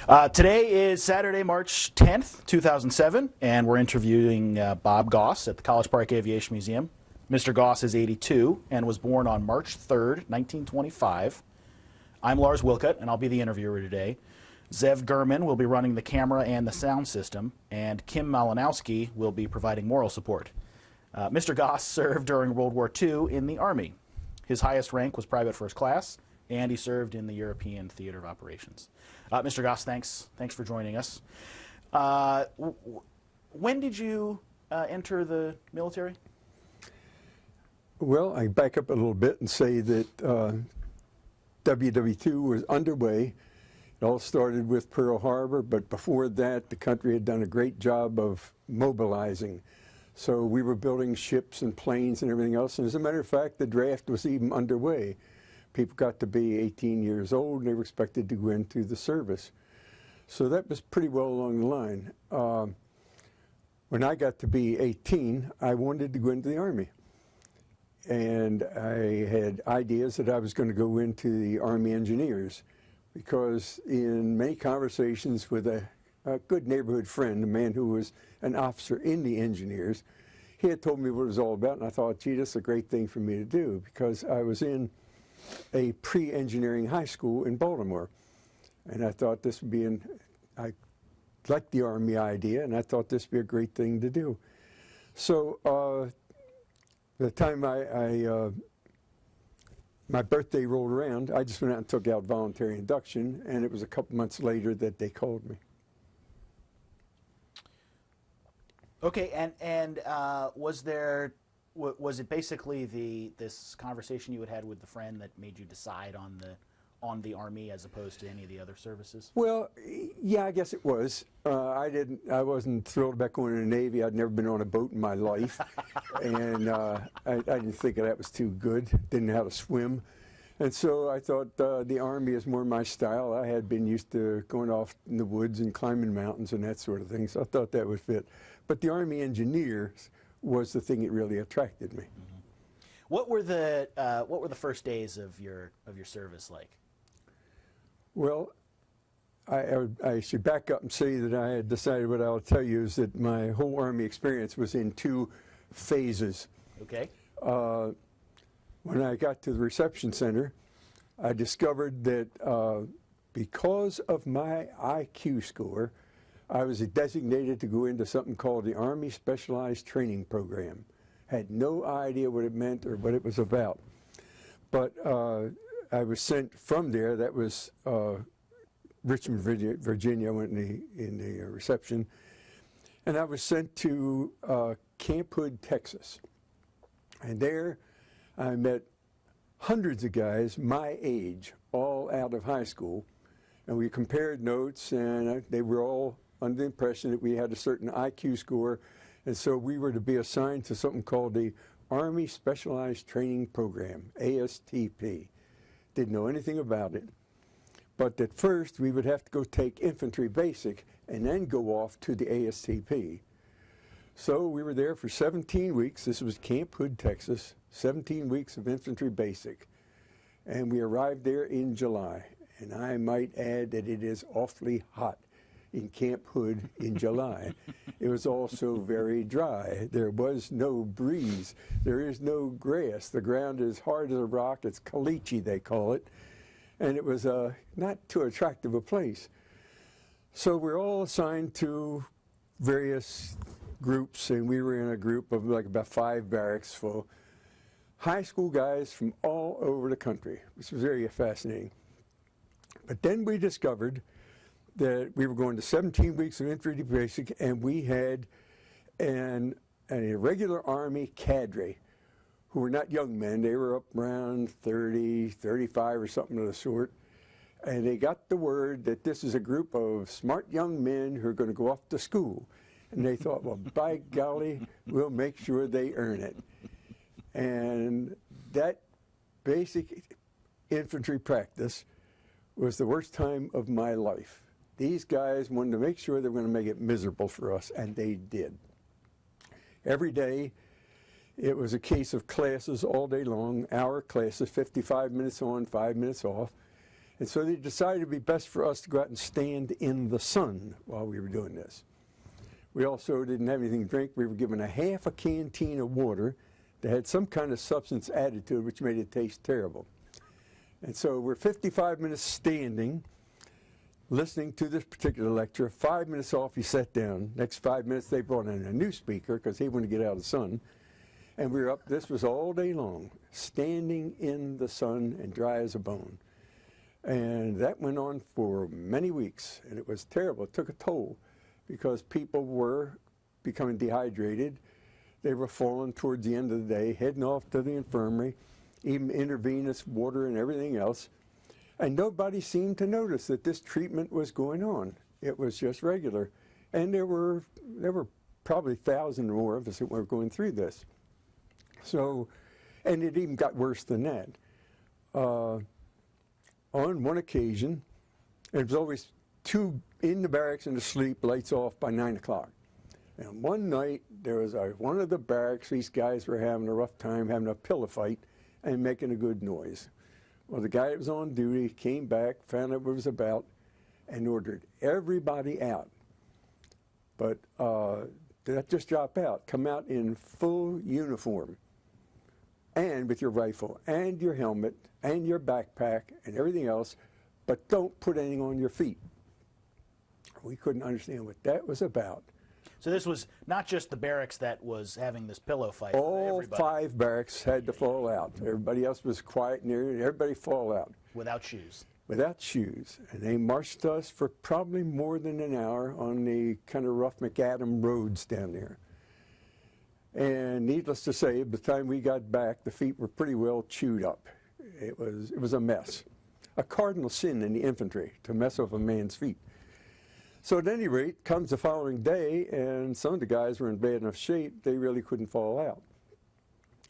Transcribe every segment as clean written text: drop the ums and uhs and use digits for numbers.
Today is Saturday, March 10th, 2007, and we're interviewing Bob Goss at the College Park Aviation Museum. Mr. Goss is 82 and was born on March 3rd, 1925. I'm Lars Wilcutt, and I'll be the interviewer today. Zev Gurman will be running the camera and the sound system, and Kim Malinowski will be providing moral support. Mr. Goss served during World War II in the Army. His highest rank was Private First Class, and he served in the European Theater of Operations. Mr. Goss, thanks for joining us. When did you enter the military? Well, I back up a little bit and say that WWII was underway. It all started with Pearl Harbor, but before that, the country had done a great job of mobilizing. So we were building ships and planes and everything else. And as a matter of fact, the draft was even underway. People got to be 18 years old, and they were expected to go into the service. So that was pretty well along the line. When I got to be 18, I wanted to go into the Army. And I had ideas that I was going to go into the Army Engineers, because in many conversations with a good neighborhood friend, a man who was an officer in the Engineers, he had told me what it was all about, and I thought, gee, that's a great thing for me to do, because I was in a pre-engineering high school in Baltimore, and I thought this would be I liked the Army idea, and I thought this would be a great thing to do. So the time my birthday rolled around, I just went out and took out voluntary induction, and it was a couple months later that they called me. Okay, and was it basically this conversation you had with the friend that made you decide on the Army as opposed to any of the other services? Well, yeah, I guess it was. I wasn't thrilled about going in the Navy. I'd never been on a boat in my life, and I didn't think that was too good. Didn't know how to swim, and so I thought the Army is more my style. I had been used to going off in the woods and climbing mountains and that sort of thing, so I thought that would fit. But the Army Engineers was the thing that really attracted me. Mm-hmm. What were the first days of your service like? Well, I should back up and say that I had decided what I'll tell you is that my whole Army experience was in two phases. Okay. When I got to the reception center, I discovered that because of my IQ score, I was designated to go into something called the Army Specialized Training Program. Had no idea what it meant or what it was about. But I was sent from there. That was Richmond, Virginia. I went in the reception, and I was sent to Camp Hood, Texas. And there, I met hundreds of guys my age, all out of high school, and we compared notes, and they were all under the impression that we had a certain IQ score, and so we were to be assigned to something called the Army Specialized Training Program, ASTP. Didn't know anything about it. But at first, we would have to go take Infantry Basic and then go off to the ASTP. So we were there for 17 weeks. This was Camp Hood, Texas, 17 weeks of Infantry Basic. And we arrived there in July. And I might add that it is awfully hot in Camp Hood in July. It was also very dry. There was no breeze. There is no grass. The ground is hard as a rock. It's caliche, they call it. And it was not too attractive a place. So we're all assigned to various groups, and we were in a group of like about 5 barracks full high school guys from all over the country, which was very fascinating. But then we discovered that we were going to 17 weeks of Infantry Basic, and we had an irregular Army cadre who were not young men. They were up around 30, 35 or something of the sort. And they got the word that this is a group of smart young men who are going to go off to school. And they thought, well, by golly, we'll make sure they earn it. And that basic infantry practice was the worst time of my life. These guys wanted to make sure they were going to make it miserable for us, and they did. Every day, it was a case of classes all day long, hour classes, 55 minutes on, 5 minutes off. And so they decided it'd be best for us to go out and stand in the sun while we were doing this. We also didn't have anything to drink. We were given a half a canteen of water that had some kind of substance added to it, which made it taste terrible. And so we're 55 minutes standing, listening to this particular lecture. 5 minutes off, he sat down. Next 5 minutes, they brought in a new speaker because he wanted to get out of the sun. And we were up, this was all day long, standing in the sun and dry as a bone. And that went on for many weeks, and it was terrible. It took a toll because people were becoming dehydrated. They were falling towards the end of the day, heading off to the infirmary, even intravenous water and everything else. And nobody seemed to notice that this treatment was going on. It was just regular. And there were probably 1,000 or more of us that were going through this. So, and it even got worse than that. On one occasion, it was always two in the barracks and asleep, lights off by 9 o'clock. And one night, there was one of the barracks, these guys were having a rough time, having a pillow fight and making a good noise. Well, the guy that was on duty came back, found out what it was about, and ordered everybody out. But that just drop out. Come out in full uniform, and with your rifle, and your helmet, and your backpack, and everything else, but don't put anything on your feet. We couldn't understand what that was about. So this was not just the barracks that was having this pillow fight. All everybody. 5 barracks had to fall out. Everybody else was quiet and everybody fall out. Without shoes. Without shoes. And they marched us for probably more than an hour on the kind of rough macadam roads down there. And needless to say, by the time we got back, the feet were pretty well chewed up. It was a mess. A cardinal sin in the infantry, to mess up a man's feet. So at any rate, comes the following day, and some of the guys were in bad enough shape, they really couldn't fall out.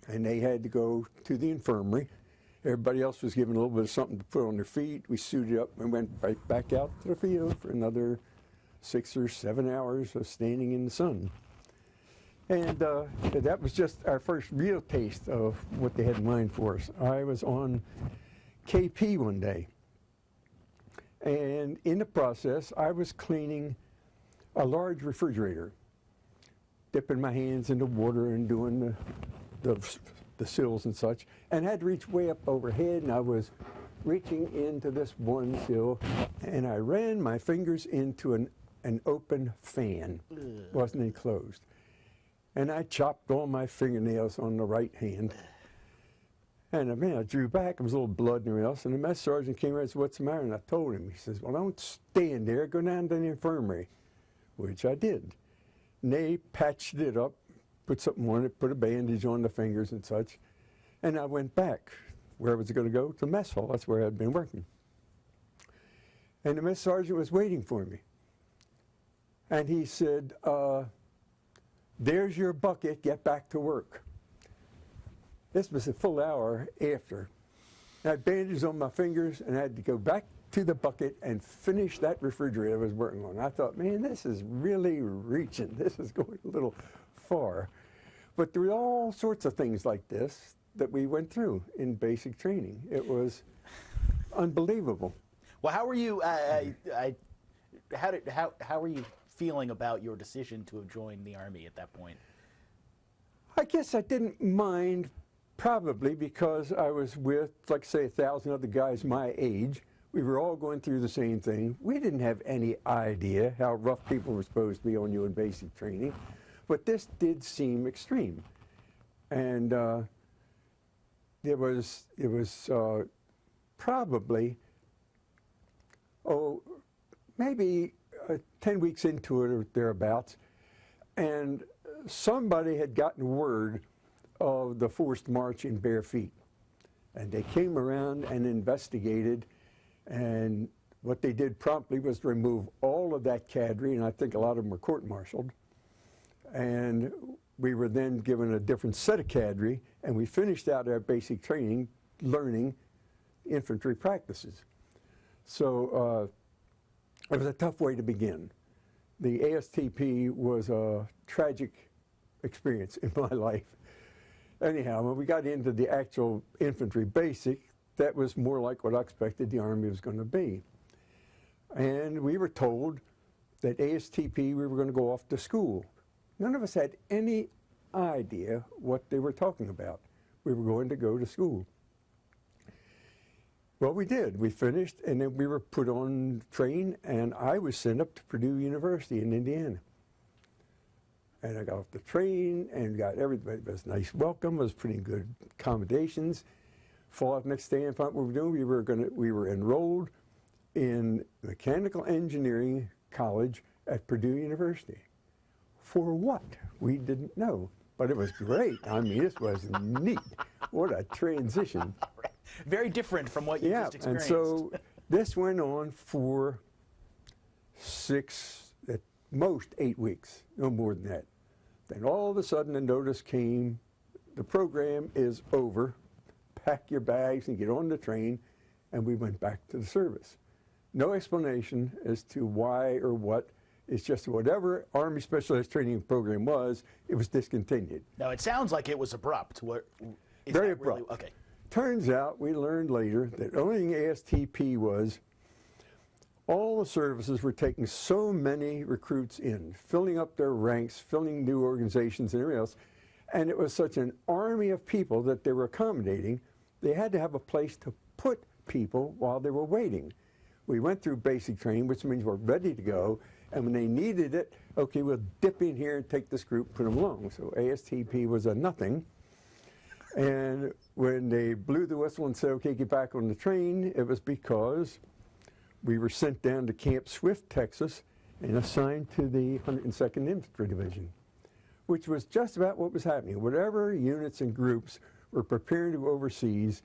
And they had to go to the infirmary. Everybody else was given a little bit of something to put on their feet. We suited up and went right back out to the field for another 6 or 7 hours of standing in the sun. And that was just our first real taste of what they had in mind for us. I was on KP one day. And in the process, I was cleaning a large refrigerator, dipping my hands in the water and doing the sills and such, and I had to reach way up overhead, and I was reaching into this one sill, and I ran my fingers into an open fan. Wasn't enclosed. And I chopped all my fingernails on the right hand. And I drew back, there was a little blood and everything else, and the mess sergeant came around and said, "What's the matter?" And I told him. He says, "Well, don't stand there, go down to the infirmary," which I did. And they patched it up, put something on it, put a bandage on the fingers and such, and I went back. Where was I going to go? To the mess hall, that's where I'd been working. And the mess sergeant was waiting for me. And he said, "There's your bucket, get back to work." This was a full hour after. I had bandages on my fingers, and I had to go back to the bucket and finish that refrigerator I was working on. I thought, man, this is really reaching. This is going a little far. But there were all sorts of things like this that we went through in basic training. It was unbelievable. Well, how were you? How were you feeling about your decision to have joined the Army at that point? I guess I didn't mind. Probably because I was with, like say, 1,000 other guys my age. We were all going through the same thing. We didn't have any idea how rough people were supposed to be on you in basic training. But this did seem extreme. And it was probably, maybe 10 weeks into it or thereabouts, and somebody had gotten word of the forced march in bare feet. And they came around and investigated, and what they did promptly was to remove all of that cadre, and I think a lot of them were court-martialed. And we were then given a different set of cadre, and we finished out our basic training learning infantry practices. So it was a tough way to begin. The ASTP was a tragic experience in my life. Anyhow, when we got into the actual infantry basic, that was more like what I expected the Army was going to be. And we were told that ASTP, we were going to go off to school. None of us had any idea what they were talking about. We were going to go to school. Well, we did. We finished, and then we were put on train, and I was sent up to Purdue University in Indiana. And I got off the train and got everybody. It was a nice welcome. It was pretty good accommodations. Fall out next day and found what we were doing. We were enrolled in mechanical engineering college at Purdue University. For what? We didn't know, but it was great. I mean, this was neat. What a transition. Very different from what you just experienced. And so this went on for 6, at most 8 weeks, no more than that. Then all of a sudden a notice came, the program is over, pack your bags and get on the train, and we went back to the service. No explanation as to why or what. It's just whatever Army Specialized Training Program was, it was discontinued. Now, it sounds like it was abrupt. Very abrupt. Really, okay. Turns out, we learned later, that the only thing ASTP was, all the services were taking so many recruits in, filling up their ranks, filling new organizations and everything else, and it was such an army of people that they were accommodating, they had to have a place to put people while they were waiting. We went through basic training, which means we're ready to go, and when they needed it, okay, we'll dip in here and take this group, put them along. So ASTP was a nothing. And when they blew the whistle and said, okay, get back on the train, it was because we were sent down to Camp Swift, Texas, and assigned to the 102nd Infantry Division, which was just about what was happening. Whatever units and groups were preparing to go overseas,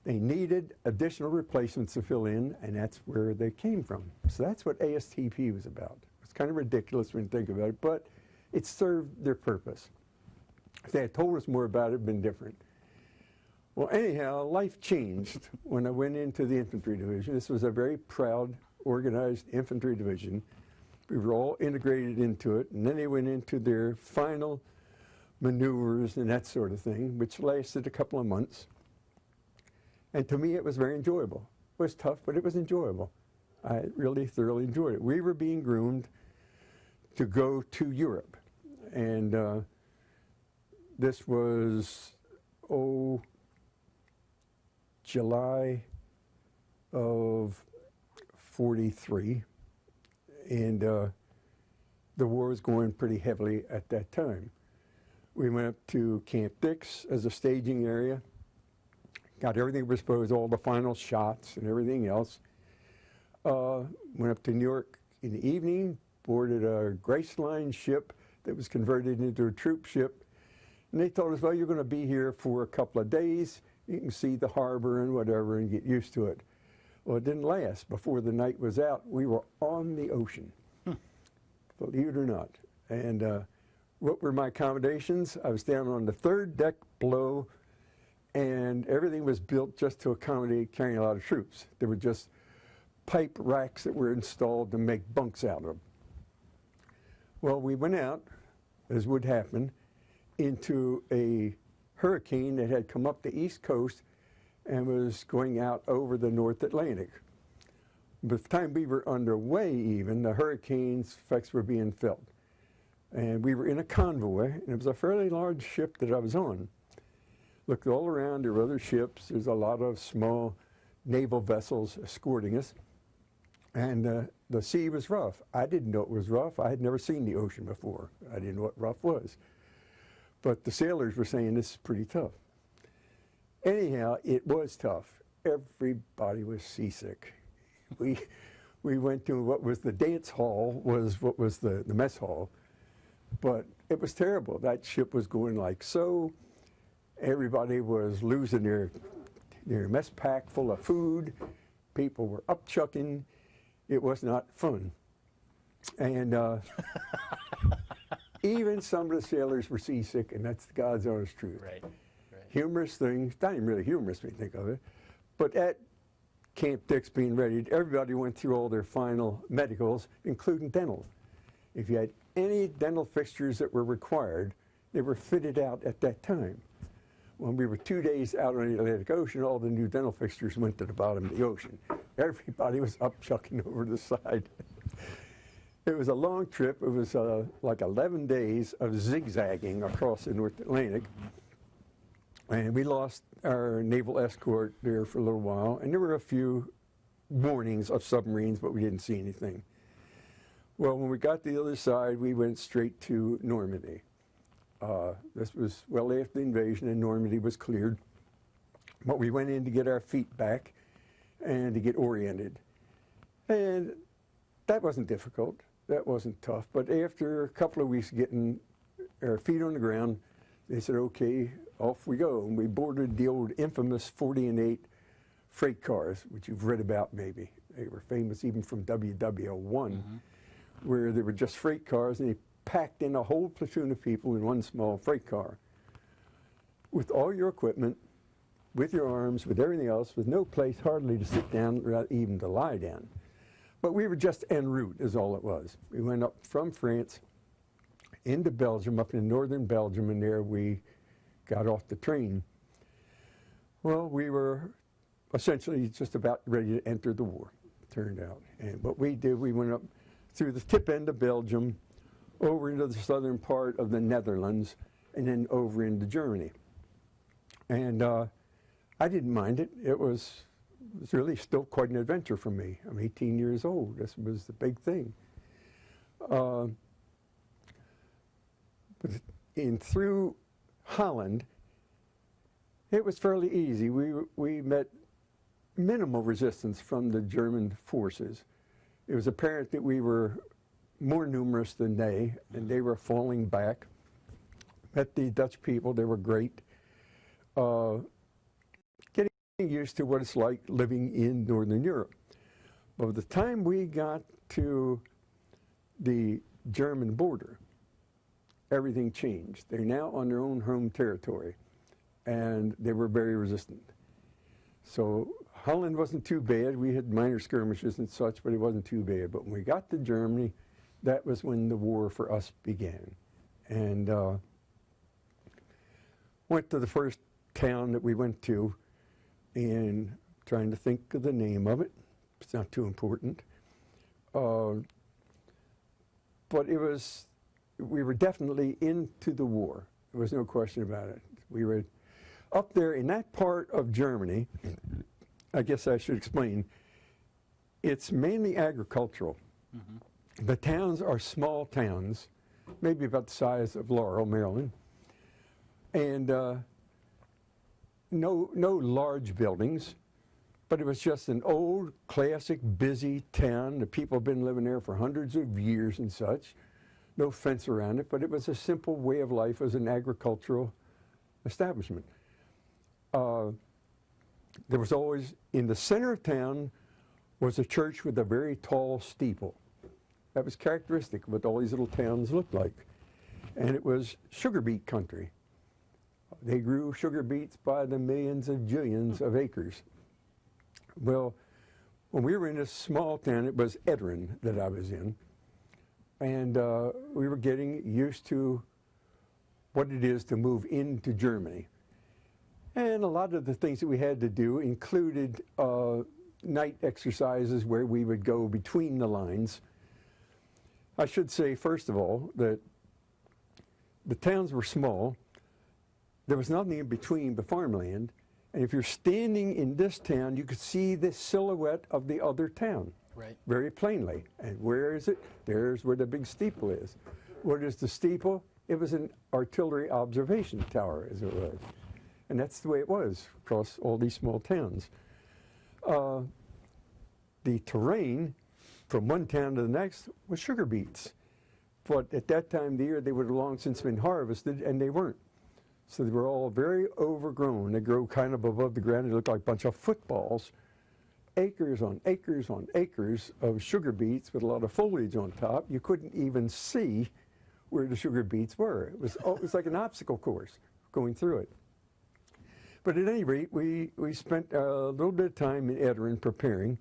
they needed additional replacements to fill in, and that's where they came from. So that's what ASTP was about. It's kind of ridiculous when you think about it, but it served their purpose. If they had told us more about it, it would have been different. Well, anyhow, life changed when I went into the Infantry Division. This was a very proud, organized Infantry Division. We were all integrated into it, and then they went into their final maneuvers and that sort of thing, which lasted a couple of months. And to me, it was very enjoyable. It was tough, but it was enjoyable. I really thoroughly enjoyed it. We were being groomed to go to Europe, and this was, July of 43, and the war was going pretty heavily at that time. We went up to Camp Dix as a staging area, got everything we supposed, all the final shots and everything else. Went up to New York in the evening, boarded a Grace Line ship that was converted into a troop ship, and they told us, well, you're going to be here for a couple of days. You can see the harbor and whatever and get used to it. Well, it didn't last. Before the night was out, we were on the ocean, believe it or not. And what were my accommodations? I was down on the 3rd deck below, and everything was built just to accommodate carrying a lot of troops. There were just pipe racks that were installed to make bunks out of. Well, we went out, as would happen, into a hurricane that had come up the East Coast and was going out over the North Atlantic. By the time we were underway even, the hurricane's effects were being felt. And we were in a convoy, and it was a fairly large ship that I was on. Looked all around, there were other ships, there's a lot of small naval vessels escorting us. And the sea was rough. I didn't know it was rough. I had never seen the ocean before. I didn't know what rough was. But the sailors were saying this is pretty tough. Anyhow, it was tough. Everybody was seasick. We went to what was the dance hall, was what was the mess hall. But it was terrible. That ship was going like so. Everybody was losing their mess pack full of food. People were upchucking. It was not fun. And even some of the sailors were seasick, and that's God's honest truth. Right. Humorous thing, not even really humorous when you think of it, but at Camp Dix being ready, everybody went through all their final medicals, including dental. If you had any dental fixtures that were required, they were fitted out at that time. When we were 2 days out on the Atlantic Ocean, all the new dental fixtures went to the bottom of the ocean. Everybody was up chucking over the side. It was a long trip. It was like 11 days of zigzagging across the North Atlantic. And we lost our naval escort there for a little while. And there were a few warnings of submarines, but we didn't see anything. Well, when we got to the other side, we went straight to Normandy. This was well after the invasion, and Normandy was cleared. But we went in to get our feet back and to get oriented. And that wasn't difficult. That wasn't tough. But after a couple of weeks getting our feet on the ground, they said, okay, off we go. And we boarded the old infamous 40 and 8 freight cars, which you've read about maybe. They were famous even from WWII, where they were just freight cars, and they packed in a whole platoon of people in one small freight car with all your equipment, with your arms, with everything else, with no place hardly to sit down or even to lie down. But we were just en route is all it was. We went up from France into Belgium, up in northern Belgium, and there we got off the train. Well, we were essentially just about ready to enter the war, it turned out. And what we did, we went up through the tip end of Belgium, over into the southern part of the Netherlands, and then over into Germany. And I didn't mind it. It was really still quite an adventure for me. I'm 18 years old. This was the big thing. But through Holland, it was fairly easy. We met minimal resistance from the German forces. It was apparent that we were more numerous than they, and they were falling back. Met the Dutch people, they were great. Getting used to what it's like living in Northern Europe. By the time we got to the German border, everything changed. They're now on their own home territory, and they were very resistant. So Holland wasn't too bad. We had minor skirmishes and such, but it wasn't too bad. But when we got to Germany, that was when the war for us began. And went to the first town that we went to, and trying to think of the name of it. It's not too important. But it was, we were definitely into the war. There was no question about it. We were up there in that part of Germany. I guess I should explain. It's mainly agricultural. The towns are small towns, maybe about the size of Laurel, Maryland, and no large buildings, but it was just an old, classic, busy town. The people have been living there for hundreds of years and such. No fence around it, but it was a simple way of life as an agricultural establishment. There was always, in the center of town, was a church with a very tall steeple. That was characteristic of what all these little towns looked like. And it was sugar beet country. They grew sugar beets by the millions of jillions of acres. Well, when we were in this small town, it was Edron that I was in. And we were getting used to what it is to move into Germany. And a lot of the things that we had to do included night exercises where we would go between the lines. I should say, first of all, that the towns were small. There was nothing in between the farmland. And if you're standing in this town, you could see the silhouette of the other town very plainly. And where is it? There's where the big steeple is. What is the steeple? It was an artillery observation tower, as it was. And that's the way it was across all these small towns. The terrain from one town to the next was sugar beets. But at that time of the year, they would have long since been harvested, and they weren't. So they were all very overgrown. They grow kind of above the ground. They look like a bunch of footballs. Acres on acres on acres of sugar beets with a lot of foliage on top. You couldn't even see where the sugar beets were. It was like an obstacle course going through it. But at any rate, we spent a little bit of time in Edron preparing.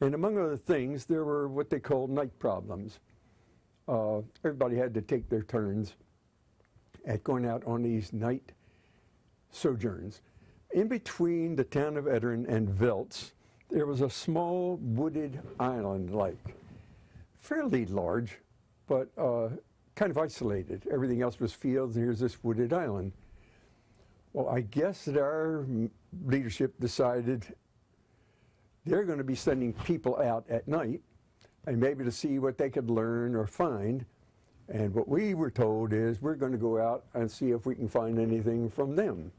And among other things, there were what they called night problems. Everybody had to take their turns at going out on these night sojourns. In between the town of Ettern and Veltz, there was a small wooded island lake, fairly large, but kind of isolated. Everything else was fields, and here's this wooded island. Well, I guess that our leadership decided they're going to be sending people out at night, and maybe to see what they could learn or find. And what we were told is we're going to go out and see if we can find anything from them.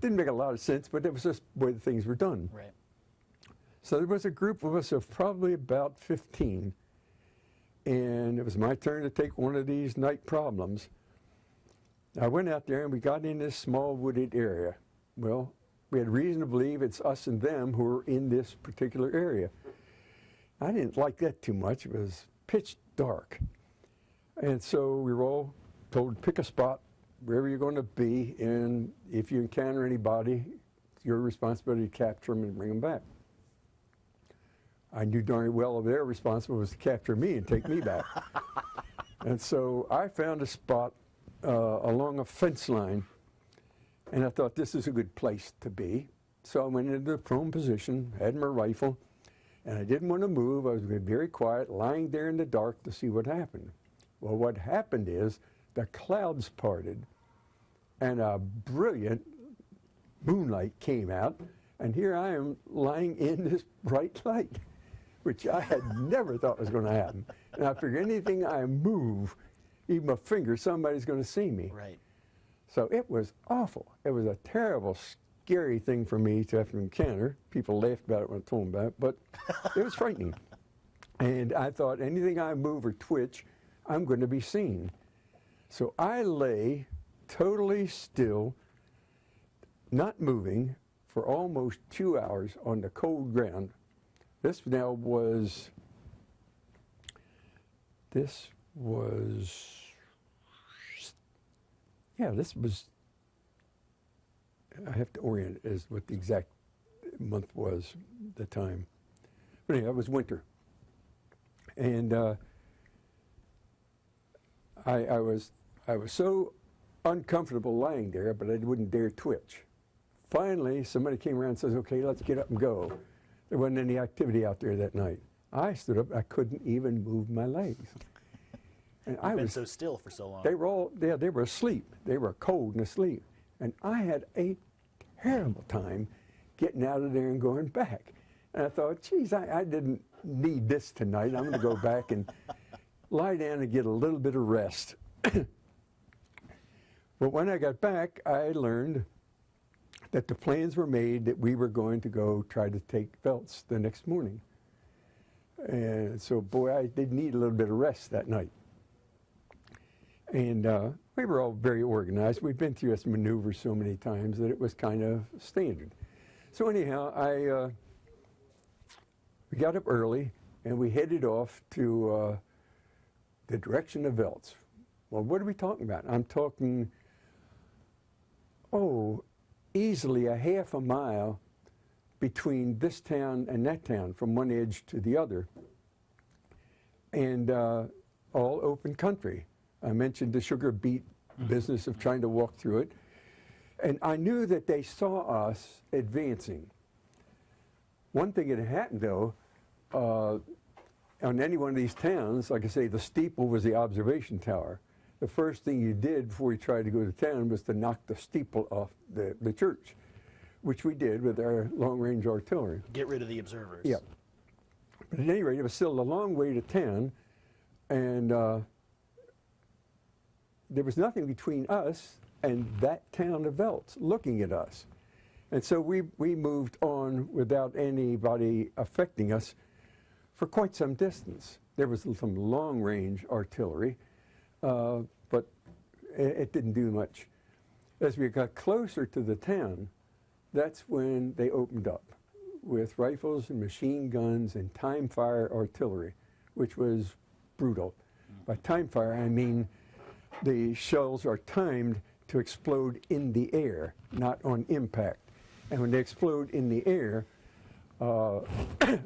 Didn't make a lot of sense, but it was just the way the things were done. Right. So there was a group of us of probably about 15, and it was my turn to take one of these night problems. I went out there and we got in this small wooded area. Well, we had reason to believe it's us and them who were in this particular area. I didn't like that too much. It was pitch dark. And so we were all told to pick a spot wherever you're going to be, and if you encounter anybody, it's your responsibility to capture them and bring them back. I knew darn well their responsibility was to capture me and take me back. And so I found a spot along a fence line, and I thought this is a good place to be. So I went into the prone position, had my rifle, and I didn't want to move. I was going to be very quiet, lying there in the dark to see what happened. Well, what happened is the clouds parted, and a brilliant moonlight came out, and here I am lying in this bright light, which I had never thought was going to happen. And I figured anything I move, even a finger, somebody's going to see me. Right. So it was awful. It was a terrible, scary thing for me to have to encounter. People laughed about it when I told them about it, but it was frightening. And I thought anything I move or twitch, I'm going to be seen. So I lay totally still, not moving, for almost 2 hours on the cold ground. This was, I have to orient it as what the exact month was, the time. But anyway, it was winter. And I was so uncomfortable lying there, but I wouldn't dare twitch. Finally, somebody came around and says, okay, let's get up and go. There wasn't any activity out there that night. I stood up, I couldn't even move my legs. And You've been so still for so long. They were all, they were asleep. They were cold and asleep. And I had a terrible time getting out of there and going back. And I thought, geez, I didn't need this tonight. I'm going to go back and lie down and get a little bit of rest. But when I got back, I learned that the plans were made that we were going to go try to take Veltz the next morning. And so, boy, I did need a little bit of rest that night. And we were all very organized. We'd been through this maneuver so many times that it was kind of standard. So anyhow, we got up early and we headed off to the direction of Veltz. Well, what are we talking about? I'm talking, easily a half a mile between this town and that town, from one edge to the other, and all open country. I mentioned the sugar beet business of trying to walk through it, and I knew that they saw us advancing. One thing that happened, though, on any one of these towns, like I say, the steeple was the observation tower. The first thing you did before you tried to go to town was to knock the steeple off the church, which we did with our long-range artillery. Get rid of the observers. Yeah. But at any rate, it was still a long way to town, and there was nothing between us and that town of Veltz looking at us. And so we moved on without anybody affecting us for quite some distance. There was some long-range artillery, but it didn't do much. As we got closer to the town, that's when they opened up with rifles and machine guns and time-fire artillery, which was brutal. By time-fire, I mean the shells are timed to explode in the air, not on impact. And when they explode in the air,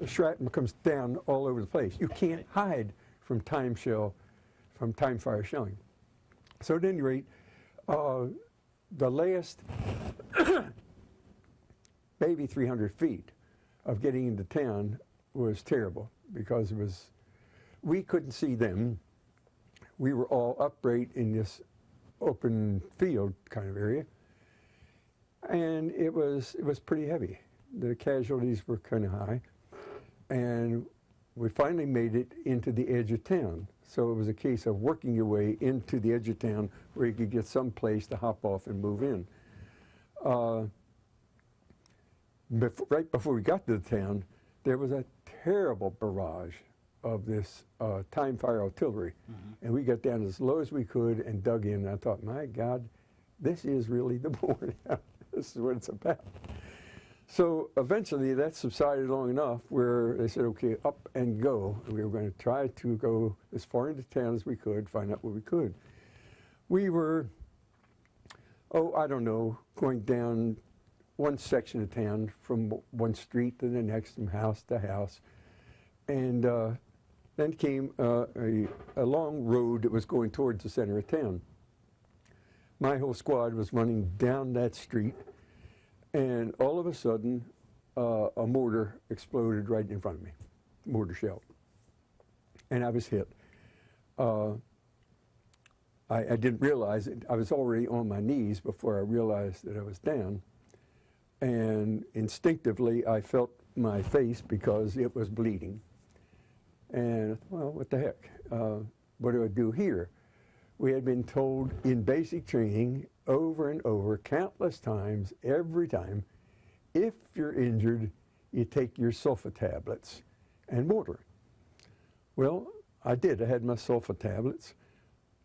shrapnel comes down all over the place. You can't hide from time-fire shelling. So at any rate, the last maybe 300 feet of getting into town was terrible because we couldn't see them. We were all upright in this open field kind of area, and it was pretty heavy. The casualties were kind of high, and we finally made it into the edge of town. So it was a case of working your way into the edge of town where you could get some place to hop off and move in. Right before we got to the town, there was a terrible barrage of this time fire artillery. And we got down as low as we could and dug in. And I thought, my God, this is really the war now. This is what it's about. So eventually that subsided long enough where they said, okay, up and go. And we were going to try to go as far into town as we could, find out what we could. We were, I don't know, going down one section of town from one street to the next, from house to house. And then came a long road that was going towards the center of town. My whole squad was running down that street, and all of a sudden, a mortar exploded right in front of me, mortar shell. And I was hit. I didn't realize it. I was already on my knees before I realized that I was down. And instinctively, I felt my face because it was bleeding. And, well, what the heck? What do I do here? We had been told in basic training over and over, countless times, every time, if you're injured, you take your sulfa tablets and water. Well, I did. I had my sulfa tablets.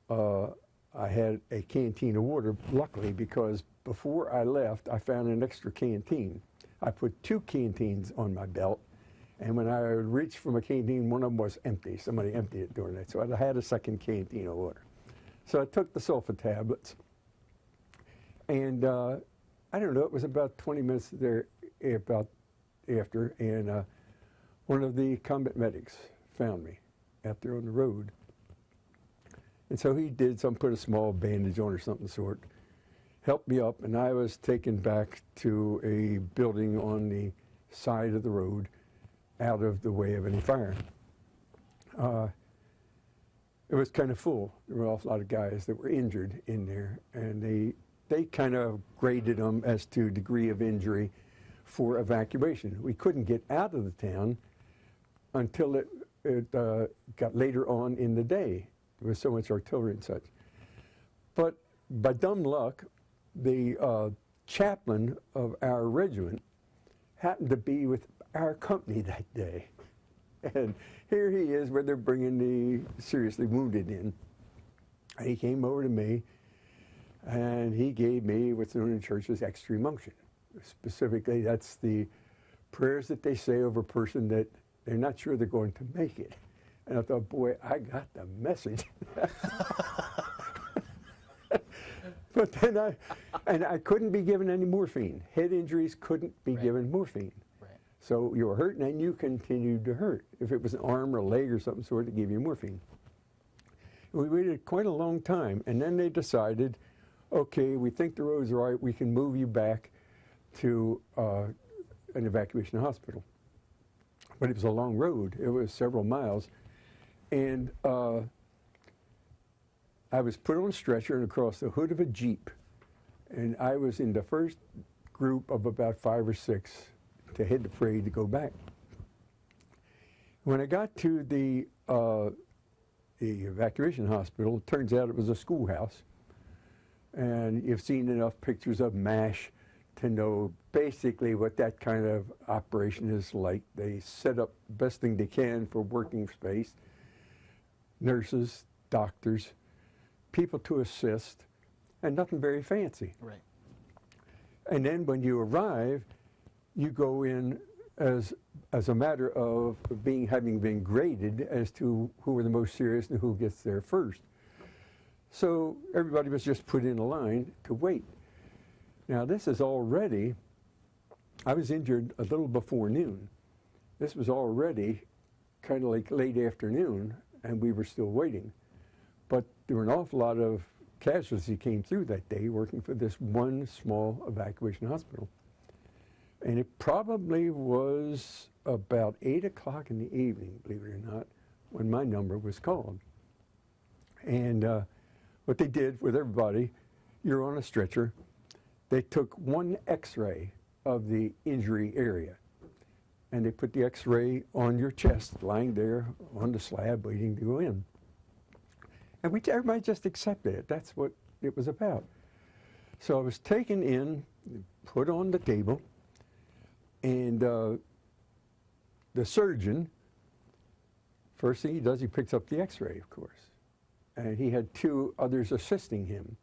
I had a canteen of water, luckily, because before I left, I found an extra canteen. I put 2 canteens on my belt, and when I reached for my canteen, one of them was empty. Somebody emptied it during that, so I had a second canteen of water. So I took the sulfa tablets, and I don't know, it was about 20 minutes there about after, and one of the combat medics found me out there on the road. And so he did some, put a small bandage on or something sort, helped me up, and I was taken back to a building on the side of the road out of the way of any fire. It was kind of full. There were an awful lot of guys that were injured in there, and they kind of graded them as to degree of injury for evacuation. We couldn't get out of the town until it got later on in the day. There was so much artillery and such. But by dumb luck, the chaplain of our regiment happened to be with our company that day. And here he is where they're bringing the seriously wounded in. And he came over to me, and he gave me what's known in church as extreme unction. Specifically, that's the prayers that they say over a person that they're not sure they're going to make it. And I thought, boy, I got the message. But then I couldn't be given any morphine. Head injuries couldn't be given morphine. Right. So you were hurting and you continued to hurt. If it was an arm or a leg or something sort, to give you morphine. We waited quite a long time, and then they decided, okay, we think the road's all right, we can move you back to an evacuation hospital. But it was a long road. It was several miles. And I was put on a stretcher and across the hood of a Jeep. And I was in the first group of about 5 or 6 to head the parade to go back. When I got to the evacuation hospital, it turns out it was a schoolhouse. And you've seen enough pictures of MASH to know basically what that kind of operation is like. They set up the best thing they can for working space, nurses, doctors, people to assist, and nothing very fancy. Right. And then when you arrive, you go in as a matter of having been graded as to who are the most serious and who gets there first. So everybody was just put in a line to wait. Now this is already, I was injured a little before noon. This was already kind of like late afternoon, and we were still waiting. But there were an awful lot of casualties that came through that day working for this one small evacuation hospital. And it probably was about 8 o'clock in the evening, believe it or not, when my number was called. And what they did with everybody, you're on a stretcher, they took one x-ray of the injury area, and they put the x-ray on your chest, lying there on the slab waiting to go in. And everybody just accepted it. That's what it was about. So I was taken in, put on the table, and the surgeon, first thing he does, he picks up the x-ray, of course. And he had 2 others assisting him.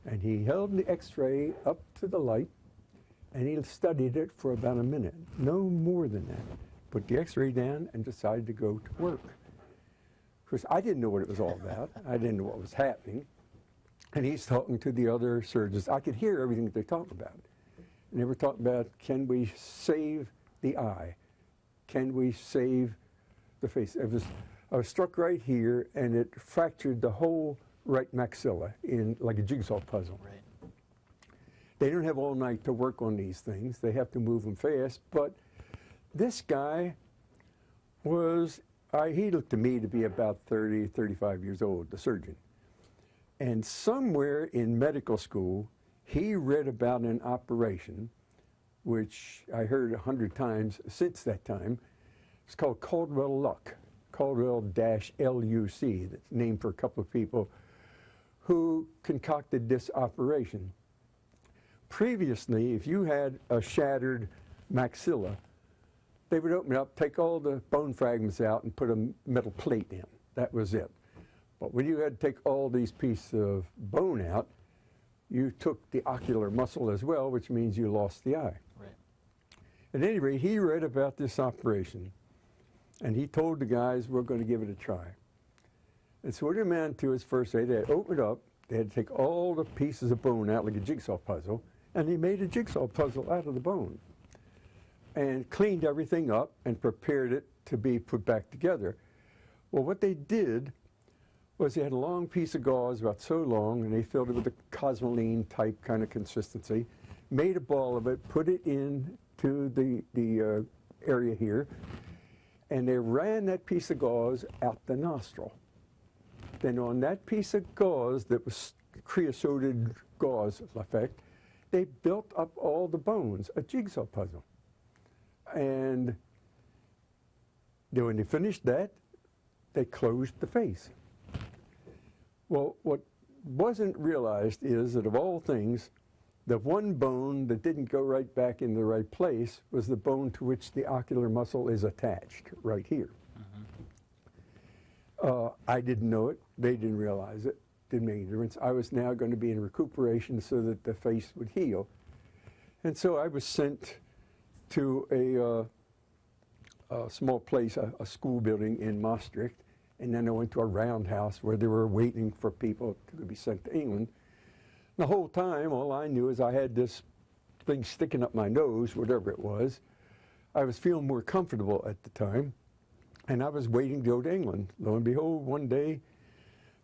And he held the x-ray up to the light, and he studied it for about a minute, no more than that. Put the x-ray down and decided to go to work. Of course, I didn't know what it was all about. I didn't know what was happening. And he's talking to the other surgeons. I could hear everything that they're talking about. And they were talking about, can we save the eye? Can we save the face? I was struck right here, and it fractured the whole right maxilla in like a jigsaw puzzle. Right. They don't have all night to work on these things. They have to move them fast. But this guy was, he looked to me to be about 30, 35 years old, the surgeon. And somewhere in medical school, he read about an operation, which I heard 100 times since that time. It's called Caldwell-Luck, Caldwell-LUC. That's named for a couple of people who concocted this operation. Previously, if you had a shattered maxilla, they would open it up, take all the bone fragments out, and put a metal plate in. That was it. But when you had to take all these pieces of bone out, you took the ocular muscle as well, which means you lost the eye. Right. At any rate, he read about this operation, and he told the guys, we're going to give it a try. And so what it amounted to is, first they had to open it up, they had to take all the pieces of bone out like a jigsaw puzzle, and they made a jigsaw puzzle out of the bone and cleaned everything up and prepared it to be put back together. Well, what they did was they had a long piece of gauze, about so long, and they filled it with a cosmoline type kind of consistency, made a ball of it, put it into the area here, and they ran that piece of gauze out the nostril. Then on that piece of gauze that was creosoted gauze effect, they built up all the bones, a jigsaw puzzle. And then when they finished that, they closed the face. Well, what wasn't realized is that of all things, the one bone that didn't go right back in the right place was the bone to which the ocular muscle is attached, right here. I didn't know it. They didn't realize it. Didn't make any difference. I was now going to be in recuperation so that the face would heal. And so I was sent to a small place, a school building in Maastricht, and then I went to a roundhouse where they were waiting for people to be sent to England. The whole time, all I knew is I had this thing sticking up my nose, whatever it was. I was feeling more comfortable at the time, and I was waiting to go to England. Lo and behold, one day,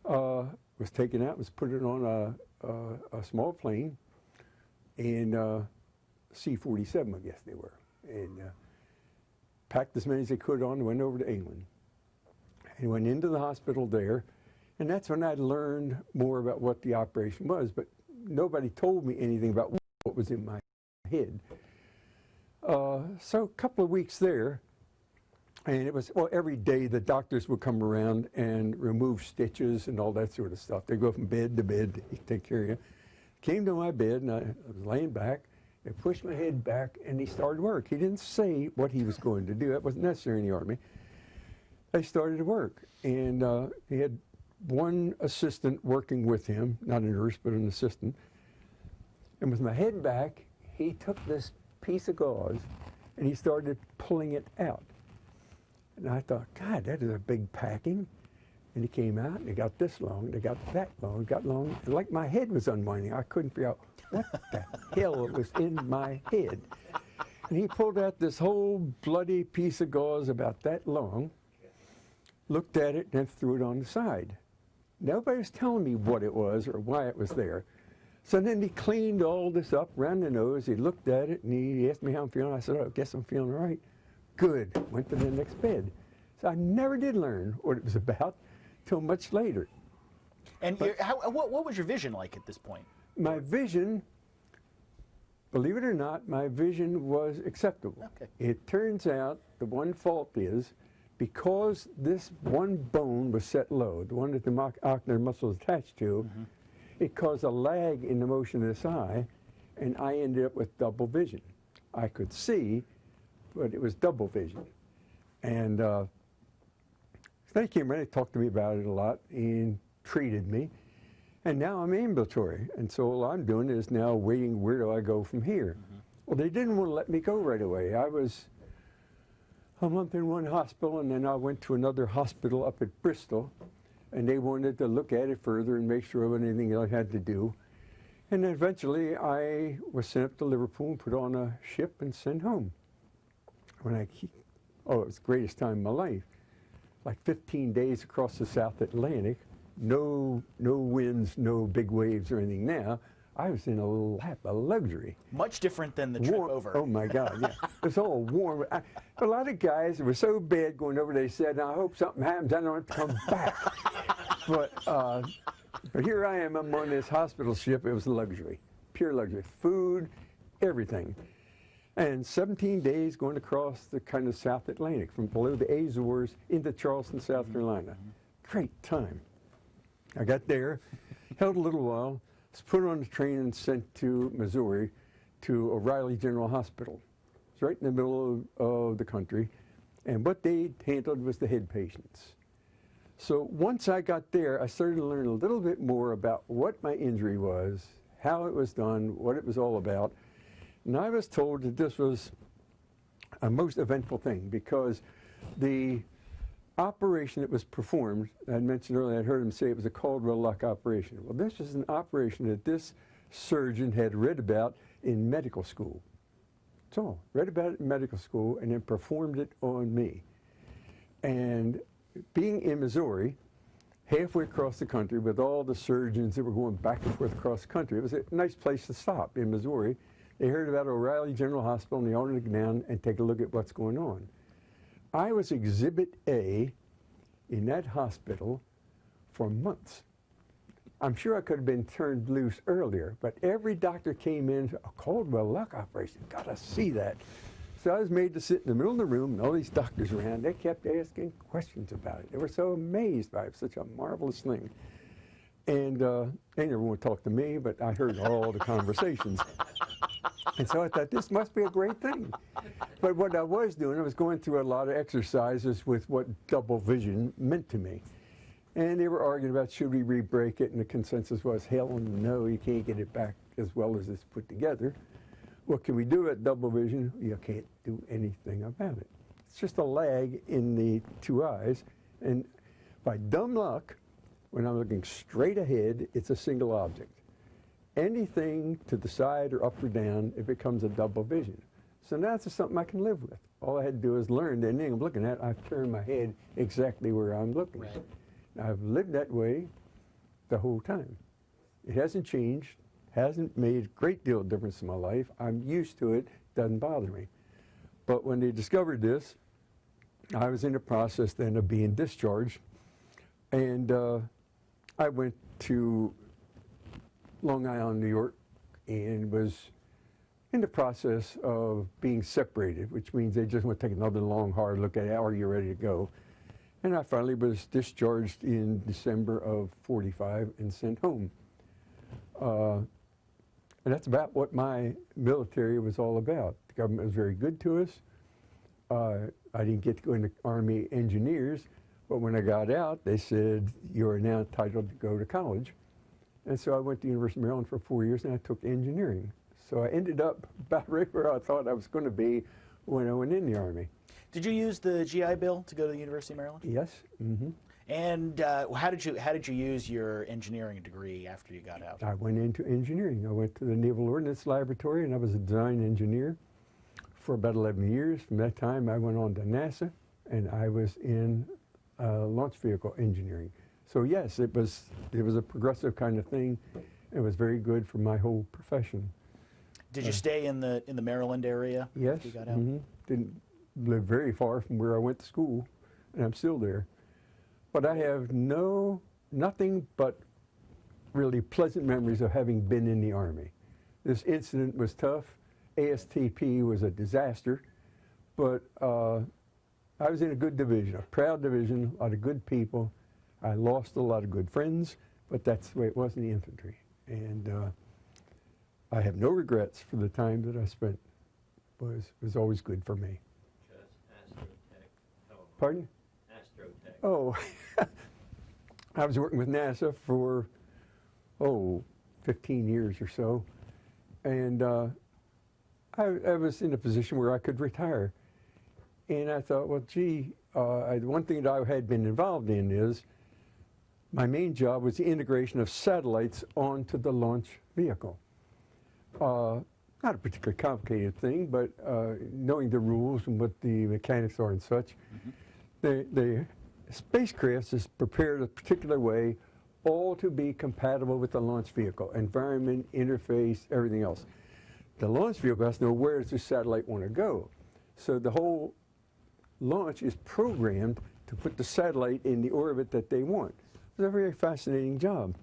was taken out, was put it on a small plane, and C-47, I guess they were, and packed as many as they could on and went over to England. And went into the hospital there, and that's when I learned more about what the operation was, but nobody told me anything about what was in my head. So a couple of weeks there, and it was, well, every day the doctors would come around and remove stitches and all that sort of stuff. They go from bed to bed to take care of you. Came to my bed, and I was laying back. They pushed my head back, and he started work. He didn't say what he was going to do. That wasn't necessary in the Army. They started to work, and he had one assistant working with him, not a nurse, but an assistant. And with my head back, he took this piece of gauze, and he started pulling it out. And I thought, God, that is a big packing. And he came out, and he got this long, and he got that long, got long. And like my head was unwinding. I couldn't figure out what the hell was in my head. And he pulled out this whole bloody piece of gauze about that long, looked at it, and then threw it on the side. Nobody was telling me what it was or why it was there. So then he cleaned all this up around the nose. He looked at it and he asked me how I'm feeling. I said, "Oh, I guess I'm feeling all right." Good. Went to the next bed. So I never did learn what it was about till much later. And what was your vision like at this point? My vision, believe it or not, my vision was acceptable. Okay. It turns out the one fault is because this one bone was set low, the one that the ocular muscle is attached to, it caused a lag in the motion of this eye, and I ended up with double vision. I could see, but it was double vision. And then he came around and talked to me about it a lot and treated me. And now I'm ambulatory. And so all I'm doing is now waiting, where do I go from here? Well, they didn't want to let me go right away. I was a month in one hospital, and then I went to another hospital up at Bristol, and they wanted to look at it further and make sure of anything I had to do. And then eventually I was sent up to Liverpool and put on a ship and sent home. It was the greatest time of my life. Like 15 days across the South Atlantic, no winds, no big waves or anything. Now, I was in a lap of luxury. Much different than the trip over. Oh my God, yeah. It was all warm. A lot of guys, it was so bad going over, they said, "I hope something happens, I don't have to come back." But here I am, I'm on this hospital ship. It was luxury, pure luxury. Food, everything. And 17 days going across the kind of South Atlantic, from below the Azores into Charleston, South Carolina. Great time. I got there, held a little while, was put on the train and sent to Missouri to O'Reilly General Hospital. It's right in the middle of the country. And what they handled was the head patients. So once I got there, I started to learn a little bit more about what my injury was, how it was done, what it was all about. And I was told that this was a most eventful thing because the operation that was performed, I mentioned earlier, I heard him say it was a Caldwell-Luck operation. Well, this was an operation that this surgeon had read about in medical school. That's all. Read about it in medical school and then performed it on me. And being in Missouri, halfway across the country with all the surgeons that were going back and forth across the country, it was a nice place to stop in Missouri. They heard about O'Reilly General Hospital and they wanted to go down and take a look at what's going on. I was Exhibit A in that hospital for months. I'm sure I could have been turned loose earlier, but every doctor came in, a Caldwell-Luck operation, gotta see that. So I was made to sit in the middle of the room and all these doctors around, they kept asking questions about it. They were so amazed by it, such a marvelous thing. And they never want to talk to me, but I heard all the conversations. And so I thought, this must be a great thing. But what I was doing, I was going through a lot of exercises with what double vision meant to me. And they were arguing about, should we re-break it? And the consensus was, hell no, you can't get it back as well as it's put together. What can we do at double vision? You can't do anything about it. It's just a lag in the two eyes. And by dumb luck, when I'm looking straight ahead, it's a single object. Anything to the side or up or down, it becomes a double vision. So now it's just something I can live with. All I had to do is learn that anything I'm looking at, I've turned my head exactly where I'm looking. Right. I've lived that way the whole time. It hasn't changed, hasn't made a great deal of difference in my life. I'm used to it, doesn't bother me. But when they discovered this, I was in the process then of being discharged, and I went to Long Island, New York, and was in the process of being separated, which means they just want to take another long, hard look at it. Are you ready to go? And I finally was discharged in December of '45 and sent home. And that's about what my military was all about. The government was very good to us. I didn't get to go into Army engineers, but when I got out, they said, you are now entitled to go to college. And so I went to University of Maryland for 4 years, and I took engineering. So I ended up about right where I thought I was going to be when I went in the Army. Did you use the GI Bill to go to the University of Maryland? Yes. Mm-hmm. And how did you use your engineering degree after you got out? I went into engineering. I went to the Naval Ordnance Laboratory, and I was a design engineer for about 11 years. From that time, I went on to NASA, and I was in launch vehicle engineering. So yes, it was a progressive kind of thing, It was very good for my whole profession. Did you stay in the Maryland area? Yes. after you got out? Didn't live very far from where I went to school, and I'm still there. But I have nothing but really pleasant memories of having been in the Army. This incident was tough. ASTP was a disaster, but I was in a good division, a proud division, a lot of good people. I lost a lot of good friends, but that's the way it was in the infantry. And I have no regrets for the time that I spent. It was always good for me. Pardon? Astrotech. Oh, I was working with NASA for, 15 years or so. And I was in a position where I could retire. And I thought, well, gee, one thing that I had been involved in is my main job was the integration of satellites onto the launch vehicle. Not a particularly complicated thing, but knowing the rules and what the mechanics are and such. The spacecraft is prepared a particular way, all to be compatible with the launch vehicle, environment, interface, everything else. The launch vehicle has to know where does the satellite want to go. So the whole launch is programmed to put the satellite in the orbit that they want. It's a very fascinating job.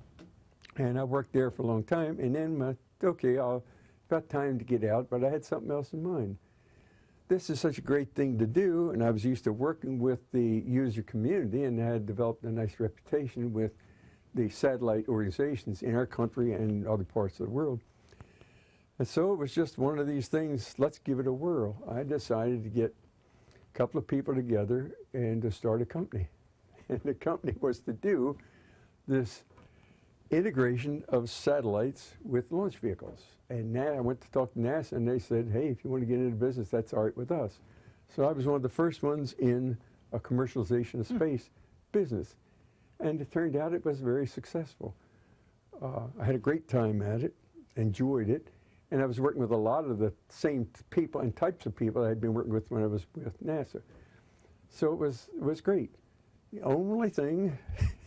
And I worked there for a long time, and then okay, I've got time to get out, but I had something else in mind. This is such a great thing to do, and I was used to working with the user community, and I had developed a nice reputation with the satellite organizations in our country and other parts of the world. And so it was just one of these things, let's give it a whirl. I decided to get a couple of people together and to start a company. And the company was to do this integration of satellites with launch vehicles. And I went to talk to NASA, and they said, hey, if you want to get into business, that's all right with us. So I was one of the first ones in a commercialization of space business. And it turned out it was very successful. I had a great time at it, enjoyed it, and I was working with a lot of the same people and types of people I had been working with when I was with NASA. So it was great. The only thing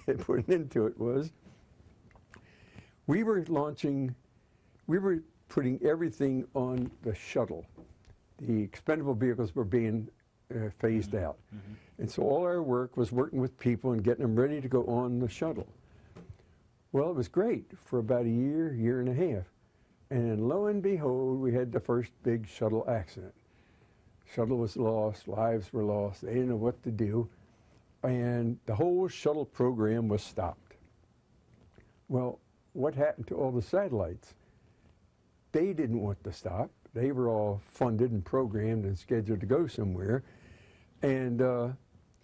that put into it was we were putting everything on the shuttle. The expendable vehicles were being phased out. And so all our work was working with people and getting them ready to go on the shuttle. Well, it was great for about a year and a half. And lo and behold, we had the first big shuttle accident. Shuttle was lost, lives were lost, they didn't know what to do, and the whole shuttle program was stopped. Well, what happened to all the satellites? They didn't want to stop. They were all funded and programmed and scheduled to go somewhere. And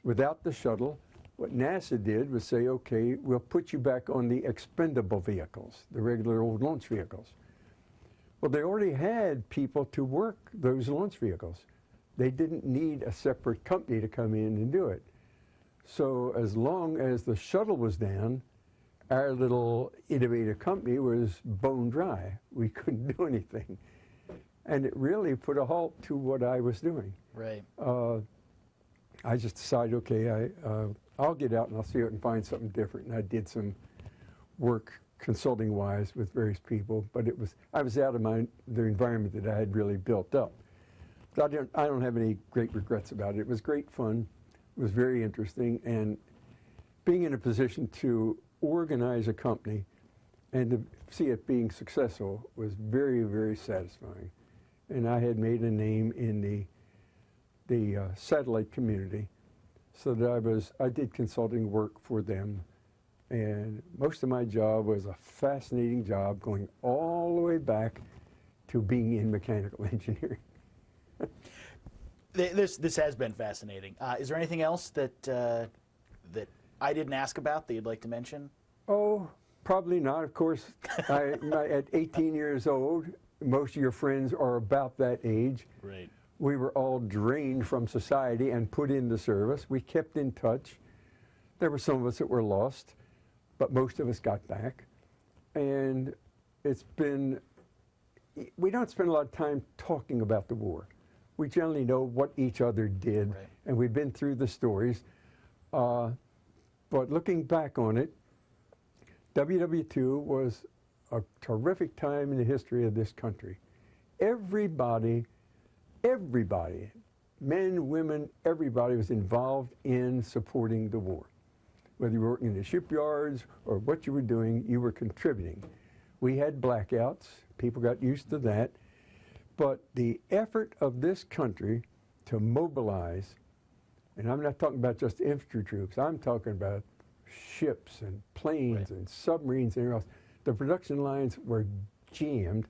without the shuttle, what NASA did was say, okay, we'll put you back on the expendable vehicles, the regular old launch vehicles. Well, they already had people to work those launch vehicles. They didn't need a separate company to come in and do it. So as long as the shuttle was down, our little innovative company was bone dry. We couldn't do anything. And it really put a halt to what I was doing. Right. I just decided, okay, I'll get out and I'll see if I can find something different. And I did some work consulting-wise with various people, but I was out of the environment that I had really built up. But I don't have any great regrets about it. It was great fun. It was very interesting, and being in a position to organize a company and to see it being successful was very, very satisfying. And I had made a name in the satellite community, so that I did consulting work for them. And most of my job was a fascinating job going all the way back to being in mechanical engineering. This has been fascinating. Is there anything else that I didn't ask about that you'd like to mention? Oh, probably not. Of course, at 18 years old, most of your friends are about that age. Right. We were all drained from society and put into service. We kept in touch. There were some of us that were lost, but most of us got back. And we don't spend a lot of time talking about the war. We generally know what each other did, right, and we've been through the stories. But looking back on it, WWII was a terrific time in the history of this country. Everybody, men, women, everybody was involved in supporting the war. Whether you were working in the shipyards or what you were doing, you were contributing. We had blackouts. People got used to that. But the effort of this country to mobilize, and I'm not talking about just infantry troops, I'm talking about ships and planes and submarines and everything else. The production lines were jammed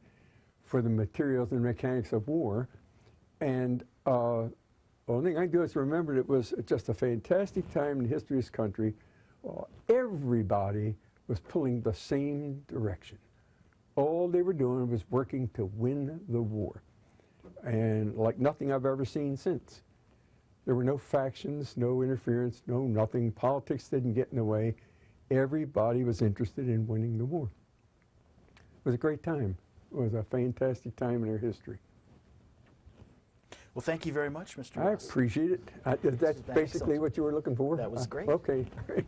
for the materials and mechanics of war. And the only thing I can do is remember it was just a fantastic time in the history of this country. Everybody was pulling the same direction. All they were doing was working to win the war. And like nothing I've ever seen since. There were no factions, no interference, no nothing. Politics didn't get in the way. Everybody was interested in winning the war. It was a great time. It was a fantastic time in our history. Well, thank you very much, Mr. I Goss. appreciate it. That's basically what you were looking for? That was great. Okay, great.